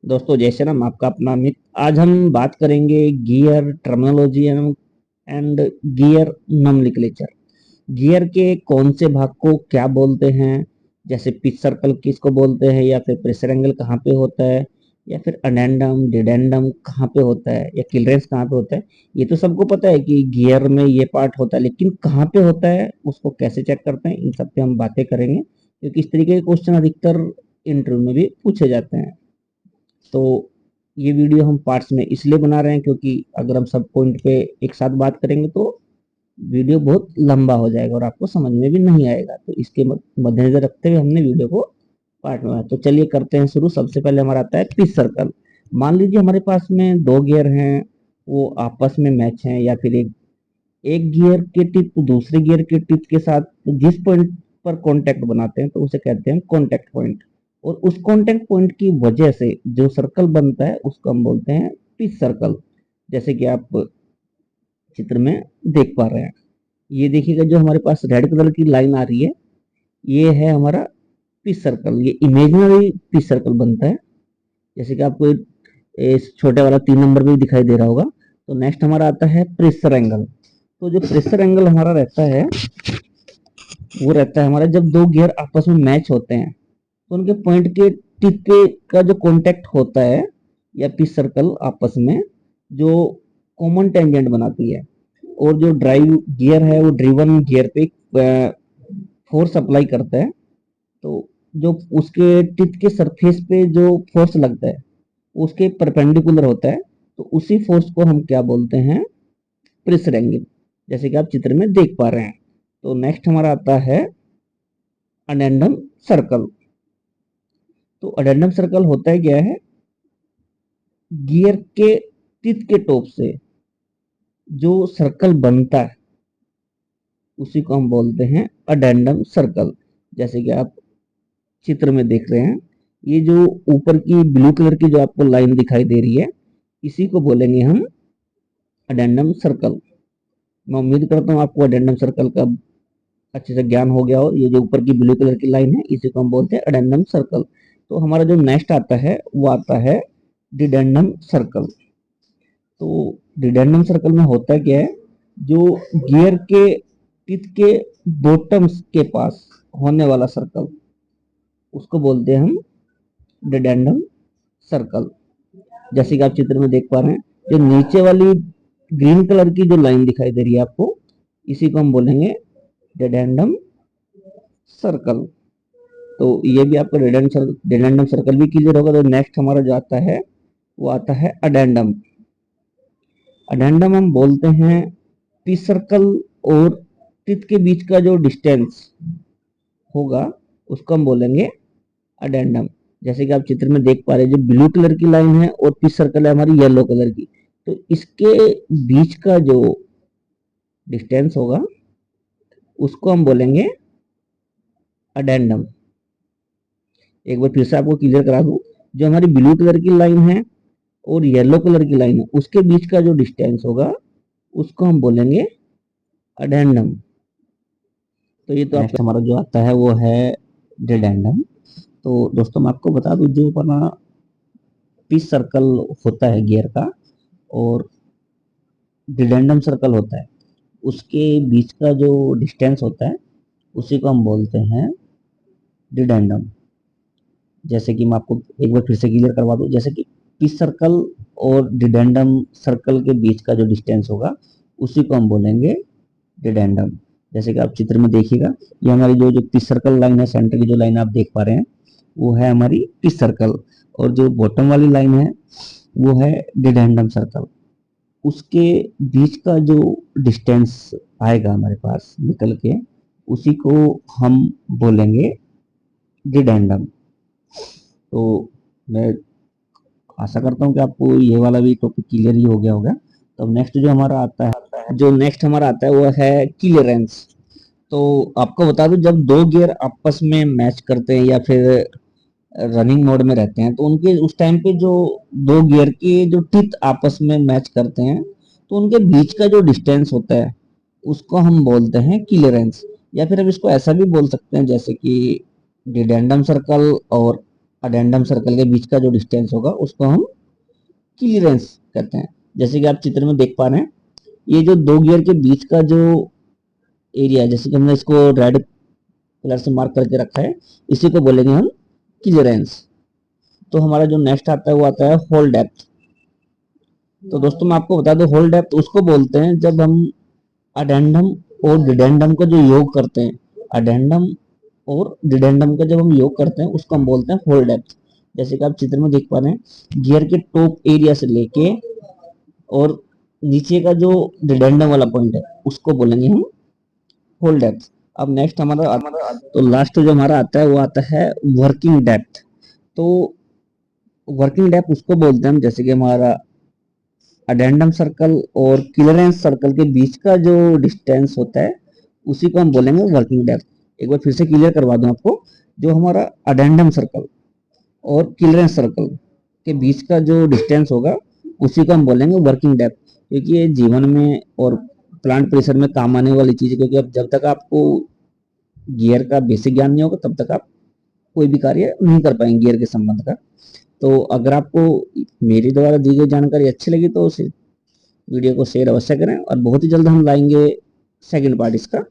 दोस्तों जैसे ना मैं आपका अपना अमित। आज हम बात करेंगे gear terminology and gear nomenclature. Gear के कौन से भाग को क्या बोलते हैं, जैसे पिच सर्कल किसको बोलते हैं, या फिर प्रेशर एंगल कहाँ पे होता है, या फिर अडेंडम डिडेंडम कहाँ पे होता है, या क्लियरेंस कहाँ पे होता है। ये तो सबको पता है कि गियर में ये पार्ट होता है, लेकिन कहाँ पे होता है उसको कैसे चेक करते हैं, इन सब पे हम बातें करेंगे, क्योंकि इस तरीके के क्वेश्चन अधिकतर इंटरव्यू में भी पूछे जाते हैं। तो ये वीडियो हम पार्ट्स में इसलिए बना रहे हैं क्योंकि अगर हम सब पॉइंट पे एक साथ बात करेंगे तो वीडियो बहुत लंबा हो जाएगा और आपको समझ में भी नहीं आएगा। तो इसके मद्देनजर रखते हुए हमने वीडियो को पार्ट में बनाया। तो चलिए करते हैं शुरू। सबसे पहले हमारा आता है पिच सर्कल। मान लीजिए हमारे पास में दो गियर हैं, वो आपस में मैच हैं, या फिर एक एक गियर के टिप दूसरे गियर के टिप के साथ जिस पॉइंट पर कांटेक्ट बनाते हैं तो उसे कहते हैं कांटेक्ट पॉइंट। और उस कांटेक्ट पॉइंट की वजह से जो सर्कल बनता है उसको हम बोलते हैं पिच सर्कल। जैसे कि आप चित्र में देख पा रहे हैं, ये देखिएगा जो हमारे पास रेड कलर की लाइन आ रही है, ये है हमारा पिच सर्कल। ये इमेजिनरी पिच सर्कल बनता है, जैसे कि आपको इस छोटे वाला 3 नंबर भी दिखाई दे रहा होगा। तो नेक्स्ट हमारा आता है प्रेशर एंगल। तो जो प्रेशर एंगल हमारा रहता है वो रहता है हमारा जब दो गियर आपस में मैच होते हैं तो उनके पॉइंट के टिप पे का जो कांटेक्ट होता है या पिच सर्कल आपस में जो कॉमन टेंजेंट बनाती है, और जो ड्राइव गियर है वो ड्रिवन गियर पे फोर्स अप्लाई करता है। तो जो उसके टिप के सरफेस पे जो फोर्स लगता है उसके परपेंडिकुलर होता है, तो उसी फोर्स को हम क्या बोलते हैं, प्रेशर एंगल, जैसे कि आप चित्र में देख पा रहे हैं। तो नेक्स्ट हमारा आता है अडेंडम सर्कल। तो अडेंडम सर्कल होता है क्या है, गियर के टिप के टॉप से जो सर्कल बनता है उसी को हम बोलते हैं अडेंडम सर्कल। जैसे कि आप चित्र में देख रहे हैं, ये जो ऊपर की ब्लू कलर की जो आपको लाइन दिखाई दे रही है इसी को बोलेंगे हम अडेंडम सर्कल। मैं उम्मीद करता हूँ आपको अडेंडम सर्कल का अच्छे से ज्ञान हो गया हो। ये जो ऊपर की ब्लू कलर की लाइन है इसी को हम बोलते हैं अडेंडम सर्कल। तो हमारा जो नेक्स्ट आता है वो आता है डिडेंडम सर्कल। तो डिडेंडम सर्कल में होता क्या है, जो गियर के टिप के बॉटम्स के पास होने वाला सर्कल उसको बोलते हैं हम डिडेंडम सर्कल। जैसे कि आप चित्र में देख पा रहे हैं, जो नीचे वाली ग्रीन कलर की जो लाइन दिखाई दे रही है आपको, इसी को हम बोलेंगे डिडेंडम सर्कल। तो ये भी आपका डिडेंडम सर्कल भी क्लियर होगा। तो नेक्स्ट हमारा जो आता है वो आता है अडेंडम। अडेंडम हम बोलते हैं पिच सर्कल और टिप के बीच का जो डिस्टेंस होगा उसको हम बोलेंगे अडेंडम। जैसे कि आप चित्र में देख पा रहे हैं, जो ब्लू कलर की लाइन है और पिच सर्कल है हमारी येलो कलर की, तो इसके बीच का जो डिस्टेंस होगा उसको हम बोलेंगे अडेंडम। एक बार फिर से आपको क्लियर करा दूं, जो हमारी ब्लू कलर की लाइन है और येलो कलर की लाइन है उसके बीच का जो डिस्टेंस होगा उसको हम बोलेंगे अडेंडम। तो ये तो नेक्स्ट हमारा जो आता है वो है डिडेंडम। तो दोस्तों मैं आपको बता दूं, जो अपना पिच सर्कल होता है गियर का और डिडेंडम सर्कल होता है उसके बीच का जो डिस्टेंस होता है उसी को हम बोलते हैं डिडेंडम। जैसे कि मैं आपको एक बार फिर से क्लियर करवा दूं, जैसे कि पिच सर्कल और डिडेंडम सर्कल के बीच का जो डिस्टेंस होगा उसी को हम बोलेंगे डिडेंडम। जैसे कि आप चित्र में देखिएगा, ये हमारी जो जो पिच सर्कल लाइन है, सेंटर की जो लाइन आप देख पा रहे हैं वो है हमारी पिच सर्कल, और जो बॉटम वाली लाइन है वो है डिडेंडम सर्कल। उसके बीच का जो डिस्टेंस आएगा हमारे पास निकल के उसी को हम बोलेंगे डिडेंडम। तो मैं आशा करता हूँ कि आपको ये वाला भी टॉपिक क्लियर ही हो गया होगा। तो नेक्स्ट जो हमारा आता है, जो नेक्स्ट हमारा आता है वो है क्लियरेंस। तो आपको बता दूं, जब दो गियर आपस में मैच करते हैं या फिर रनिंग मोड में रहते हैं तो उनके उस टाइम पे जो दो गियर के जो टिप आपस में मैच करते हैं तो उनके बीच का जो डिस्टेंस होता है उसको हम बोलते हैं क्लियरेंस। या फिर अब इसको ऐसा भी बोल सकते हैं जैसे कि डिडेंडम सर्कल और अडेंडम सर्कल के बीच का जो डिस्टेंस होगा उसको हम क्लियरेंस कहते हैं। जैसे कि आप चित्र में देख पा रहे हैं, ये जो दो गियर के बीच का जो एरिया है, जैसे कि हमने इसको रेड कलर से मार्क करके रखा है, इसी को बोलेंगे हम क्लियरेंस। तो हमारा जो नेक्स्ट आता है वो आता है होल डेप्थ। तो दोस्तों मैं आपको बता दूं, होल डेप्थ उसको बोलते हैं जब हम अडेंडम और डिडेंडम का जो योग करते हैं, अडेंडम और डिडेंडम का जब हम योग करते हैं उसको हम बोलते हैं होल डेप्थ। जैसे कि आप चित्र में देख पा रहे हैं, गियर के टॉप एरिया से लेके और नीचे का जो डिडेंडम वाला पॉइंट है उसको बोलेंगे हम होल डेप्थ। अब नेक्स्ट हमारा तो लास्ट जो हमारा आता है वो आता है वर्किंग डेप्थ। तो वर्किंग डेप्थ उसको बोलते हैं हम, जैसे कि हमारा अडेंडम सर्कल और क्लियरेंस सर्कल के बीच का जो डिस्टेंस होता है उसी को हम बोलेंगे वर्किंग डेप्थ। एक बार फिर से क्लियर करवा दूं आपको, जो हमारा अडेंडम सर्कल और क्लियरेंस सर्कल के बीच का जो डिस्टेंस होगा उसी को हम बोलेंगे वर्किंग डेप्थ। क्योंकि ये जीवन में और प्लांट प्रेशर में काम आने वाली चीज है, क्योंकि अब जब तक आपको गियर का बेसिक ज्ञान नहीं होगा तब तक आप कोई भी कार्य नहीं कर पाएंगे गियर के संबंध का। तो अगर आपको मेरे द्वारा दी गई जानकारी अच्छी लगी तो उसे वीडियो को शेयर अवश्य करें, और बहुत ही जल्द हम लाएंगे सेकंड पार्ट इसका।